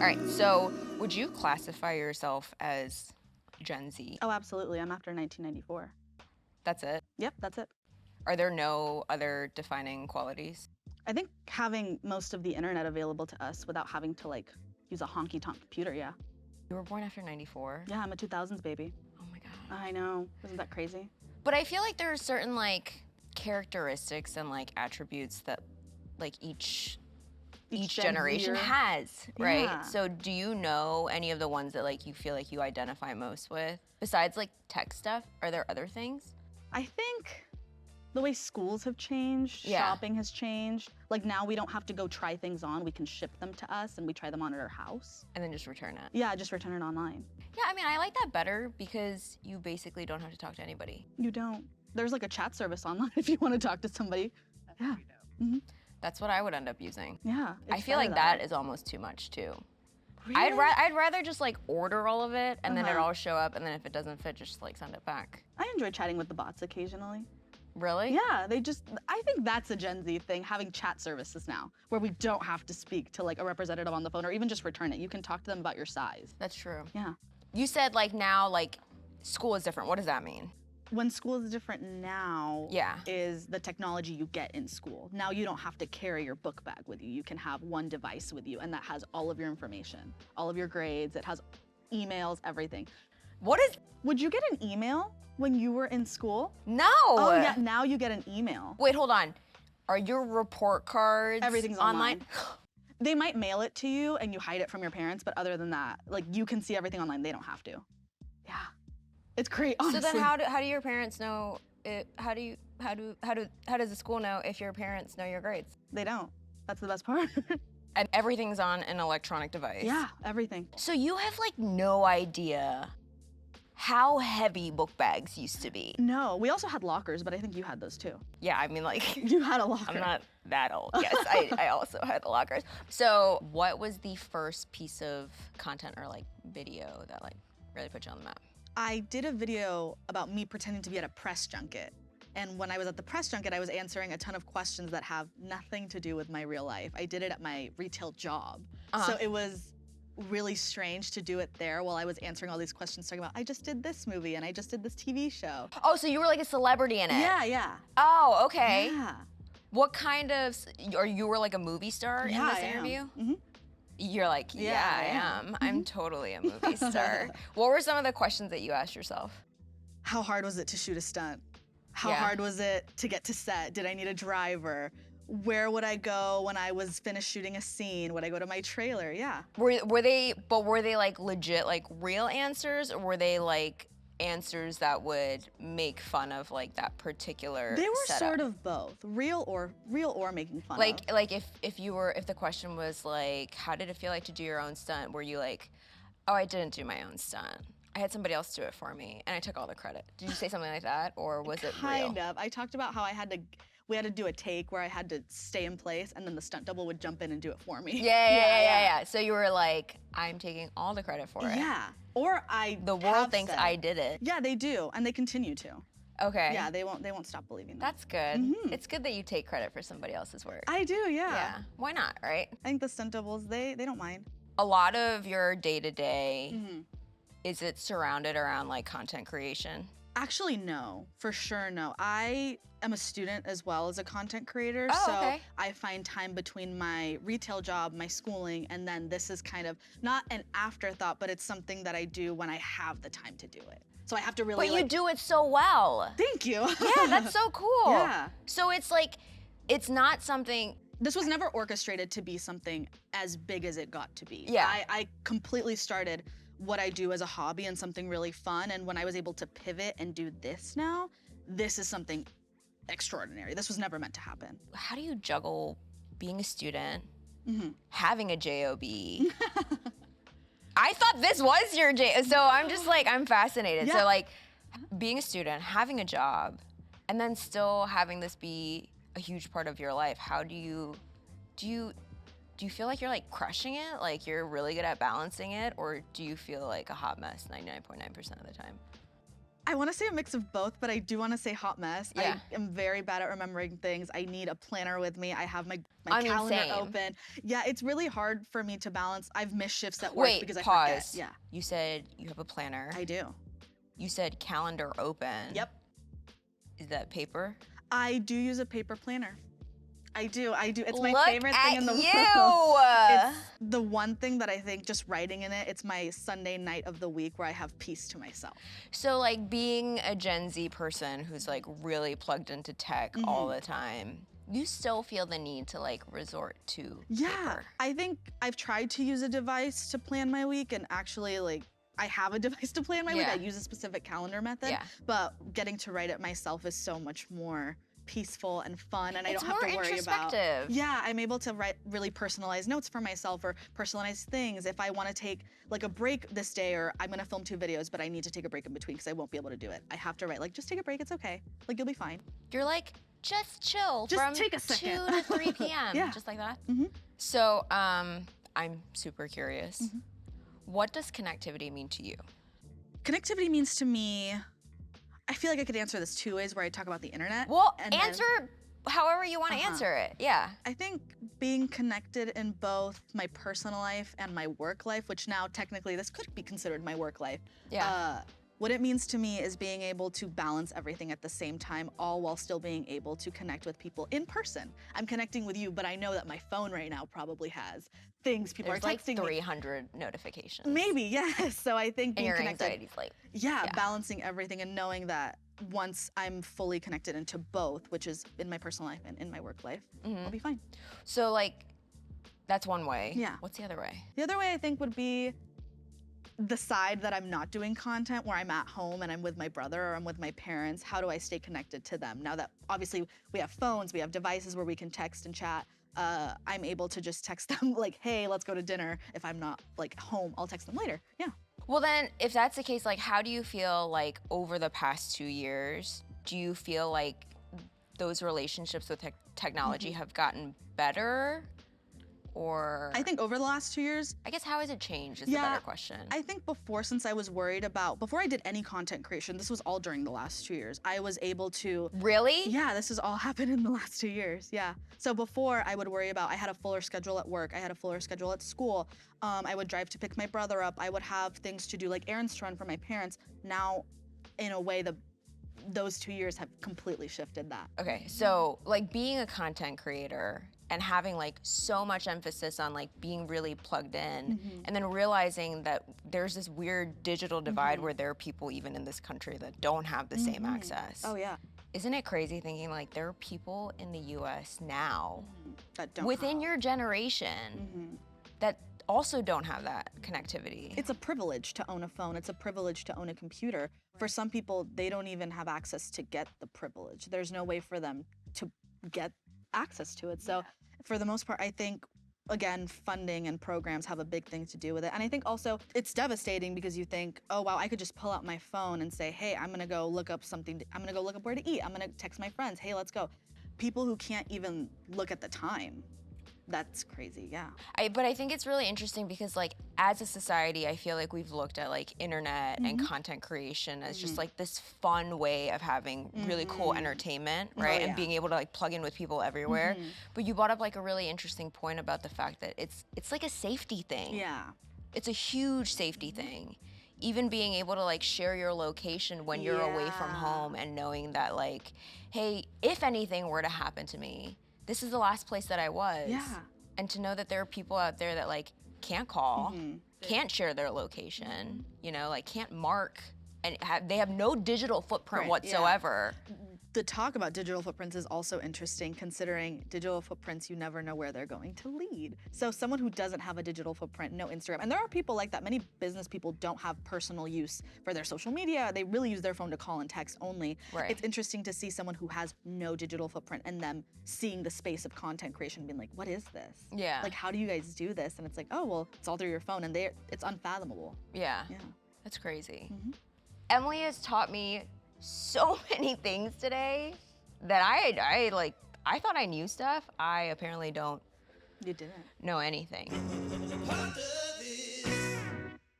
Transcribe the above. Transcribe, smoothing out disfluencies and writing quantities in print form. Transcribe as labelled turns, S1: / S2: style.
S1: All right, so would you classify yourself as Gen Z?
S2: Oh, absolutely. I'm after 1994.
S1: That's it?
S2: Yep, that's it.
S1: Are there no other defining qualities?
S2: I think having most of the internet available to us without having to like use a honky-tonk computer, yeah.
S1: You were born after 94?
S2: Yeah, I'm a 2000s baby.
S1: Oh my God.
S2: I know. Isn't that crazy?
S1: But I feel like there are certain like characteristics and like attributes that like each
S2: Gen
S1: generation
S2: Zer.
S1: has, right?
S2: Yeah.
S1: So do you know any of the ones that like you feel like you identify most with? Besides like tech stuff, are there other things?
S2: I think the way schools have changed,
S1: Yeah.
S2: shopping has changed. Like now we don't have to go try things on, we can ship them to us and we try them on at our house.
S1: And then just return it.
S2: Yeah, just return it online.
S1: Yeah, I mean, I like that better because you basically don't have to talk to anybody.
S2: You don't. There's like a chat service online if you want to talk to somebody. Yeah. Mm-hmm.
S1: That's what I would end up using.
S2: Yeah.
S1: I
S2: it's
S1: feel
S2: better
S1: like
S2: that
S1: that
S2: way.
S1: is almost too much too.
S2: Really?
S1: I'd rather just like order all of it and then it
S2: Uh-huh.
S1: all show up and then if it doesn't fit, just like send it back.
S2: I enjoy chatting with the bots occasionally.
S1: Really?
S2: Yeah, I think that's a Gen Z thing, having chat services now, where we don't have to speak to like a representative on the phone or even just return it. You can talk to them about your size.
S1: That's true.
S2: Yeah.
S1: You said like now like school is different. What does that mean?
S2: When school is different now
S1: Yeah.
S2: is the technology you get in school. Now you don't have to carry your book bag with you. You can have one device with you and that has all of your information, all of your grades, it has emails, everything.
S1: What is?
S2: Would you get an email when you were in school?
S1: No.
S2: Oh yeah, now you get an email.
S1: Wait, hold on. Are your report cards
S2: Everything's online. They might mail it to you and you hide it from your parents, but other than that, like you can see everything online. They don't have to. Yeah, it's great. Honestly.
S1: So then how do your parents know it, how does the school know if your parents know your grades?
S2: They don't. That's the best part.
S1: And everything's on an electronic device.
S2: Yeah, everything.
S1: So you have like no idea how heavy book bags used to be.
S2: No, we also had lockers, but I think you had those too.
S1: Yeah, I mean like
S2: You had a locker.
S1: I'm not that old. Yes, I also had the lockers. So what was the first piece of content or like video that like really put you on the map?
S2: I did a video about me pretending to be at a press junket. And when I was at the press junket, I was answering a ton of questions that have nothing to do with my real life. I did it at my retail job. So it was really strange to do it there while I was answering all these questions talking about, I just did this movie and I just did this TV show.
S1: Oh, so you were like a celebrity in it?
S2: Yeah, yeah.
S1: Oh, okay.
S2: Yeah.
S1: What kind of, or you were like a movie star in this
S2: I am.
S1: interview?
S2: Mm-hmm.
S1: You're like, yeah, I am. I'm totally a movie star. What were some of the questions that you asked yourself?
S2: How hard was it to shoot a stunt? How
S1: Yeah.
S2: hard was it to get to set? Did I need a driver? Where would I go when I was finished shooting a scene? Would I go to my trailer? Yeah.
S1: Were they like legit like real answers, or were they like answers that would make fun of like that particular
S2: They were
S1: setup?
S2: sort of both, real or making fun of.
S1: Like if the question was like, how did it feel like to do your own stunt? Were you like, oh, I didn't do my own stunt. I had somebody else do it for me, and I took all the credit. Did you say something like that, or was it real?
S2: Kind of. I talked about how we had to do a take where I had to stay in place, and then the stunt double would jump in and do it for me.
S1: Yeah. So you were like, I'm taking all the credit for it.
S2: Yeah. Or
S1: The world thinks I did it.
S2: Yeah, they do, and they continue to.
S1: Okay.
S2: Yeah, they won't stop believing that.
S1: That's good.
S2: Mhm.
S1: It's good that you take credit for somebody else's work.
S2: I do, yeah.
S1: Yeah. Why not, right?
S2: I think the stunt doubles, they don't mind.
S1: A lot of your day-to-day,
S2: Mhm.
S1: is it surrounded around like content creation?
S2: Actually, no, for sure, no. I am a student as well as a content creator,
S1: Oh,
S2: so
S1: okay.
S2: I find time between my retail job, my schooling, and then this is kind of not an afterthought, but it's something that I do when I have the time to do it. So I have to really
S1: But you do it so well.
S2: Thank you.
S1: Yeah, that's so cool.
S2: Yeah.
S1: So it's like, it's not something,
S2: This was never orchestrated to be something as big as it got to be.
S1: Yeah.
S2: I completely started what I do as a hobby and something really fun, and when I was able to pivot and do this now, this is something extraordinary. This was never meant to happen.
S1: how do you juggle being a student,
S2: Mhm.
S1: having a job? I thought this was your job, so I'm just like, I'm fascinated.
S2: Yeah.
S1: So like, being a student, having a job, and then still having this be a huge part of your life, how do you feel like you're like crushing it? Like you're really good at balancing it, or do you feel like a hot mess 99.9% of the time?
S2: I want to say a mix of both, but I do want to say hot mess.
S1: Yeah.
S2: I am very bad at remembering things. I need a planner with me. I have my
S1: I mean,
S2: calendar
S1: same.
S2: open. Yeah, it's really hard for me to balance. I've missed shifts at work
S1: Wait,
S2: because I
S1: pause.
S2: forget. Yeah,
S1: You said you have a planner.
S2: I do.
S1: You said calendar open.
S2: Yep.
S1: Is that paper?
S2: I do use a paper planner. I do. It's my
S1: Look
S2: favorite thing in the
S1: at
S2: world.
S1: you!
S2: It's the one thing that I think just writing in it, it's my Sunday night of the week where I have peace to myself.
S1: So like being a Gen Z person who's like really plugged into tech all the time, you still feel the need to like resort to paper.
S2: I think I've tried to use a device to plan my week, and actually like I have a device to plan my week. I use a specific calendar method, but getting to write it myself is so much more peaceful and fun, and I don't have to worry about. Yeah, I'm able to write really personalized notes for myself or personalized things. If I want to take like a break this day, or I'm gonna film 2 videos, but I need to take a break in between because I won't be able to do it. I have to write like, just take a break, it's okay. Like you'll be fine.
S1: You're like, just chill
S2: Just
S1: from
S2: take a second.
S1: 2 to 3 p.m.
S2: Yeah.
S1: Just like that? So I'm super curious. What does connectivity mean to you?
S2: Connectivity means to me, I feel like I could answer this 2 ways where I talk about the internet.
S1: Well,
S2: and
S1: answer however you want to answer it. Yeah.
S2: I think being connected in both my personal life and my work life, which now technically this could be considered my work life.
S1: Yeah.
S2: What it means to me is being able to balance everything at the same time, all while still being able to connect with people in person. I'm connecting with you, but I know that my phone right now probably has things people
S1: There's
S2: are texting
S1: like
S2: me.
S1: 300 notifications.
S2: Maybe, yes. So I think being
S1: and your
S2: connected.
S1: anxiety's like,
S2: Balancing everything and knowing that once I'm fully connected into both, which is in my personal life and in my work life, I'll be fine.
S1: So like, that's one way.
S2: Yeah.
S1: What's the other way?
S2: The other way I think would be the side that I'm not doing content, where I'm at home and I'm with my brother or I'm with my parents. How do I stay connected to them? Now that obviously we have phones, we have devices where we can text and chat, I'm able to just text them like, hey, let's go to dinner. If I'm not like home, I'll text them later. Yeah.
S1: Well then, if that's the case, like how do you feel like over the past 2 years, do you feel like those relationships with technology have gotten better? Or
S2: I think over the last 2 years,
S1: I guess how has it changed is the better question.
S2: I think before, since I was worried about, before I did any content creation, this was all during the last 2 years, I was able to.
S1: Really?
S2: Yeah, this has all happened in the last 2 years, yeah. So before, I would worry about, I had a fuller schedule at work, I had a fuller schedule at school, I would drive to pick my brother up, I would have things to do like errands to run for my parents. Now, in a way, those 2 years have completely shifted that.
S1: Okay, so like being a content creator and having like so much emphasis on like being really plugged in and then realizing that there's this weird digital divide where there are people even in this country that don't have the same access.
S2: Oh yeah.
S1: Isn't it crazy thinking like there are people in the US now
S2: That don't
S1: within
S2: have.
S1: your generation that also don't have that connectivity?
S2: It's a privilege to own a phone. It's a privilege to own a computer. For some people, they don't even have access to get the privilege. There's no way for them to get access to it. So for the most part, I think, again, funding and programs have a big thing to do with it. And I think also it's devastating because you think, oh, wow, I could just pull out my phone and say, hey, I'm going to go look up something. I'm going to go look up where to eat. I'm going to text my friends, hey, let's go. People who can't even look at the time. That's crazy, yeah.
S1: But I think it's really interesting because like as a society, I feel like we've looked at like internet and content creation as just like this fun way of having really cool entertainment, right? And being able to like plug in with people everywhere. But you brought up like a really interesting point about the fact that it's like a safety thing.
S2: Yeah.
S1: It's a huge safety thing. Even being able to like share your location when you're away from home and knowing that like, hey, if anything were to happen to me, this is the last place that I was.
S2: Yeah.
S1: And to know that there are people out there that like can't call, can't share their location, you know, like can't mark, and they have no digital footprint whatsoever.
S2: The talk about digital footprints is also interesting, considering digital footprints, you never know where they're going to lead. So someone who doesn't have a digital footprint, no Instagram, and there are people like that. Many business people don't have personal use for their social media. They really use their phone to call and text only.
S1: Right.
S2: It's interesting to see someone who has no digital footprint and them seeing the space of content creation being like, what is this?
S1: Yeah.
S2: Like, how do you guys do this? And it's like, oh, well, it's all through your phone, and it's unfathomable.
S1: Yeah.
S2: Yeah.
S1: That's crazy. Emily has taught me so many things today that I thought I knew stuff. I apparently don't
S2: You didn't.
S1: know anything.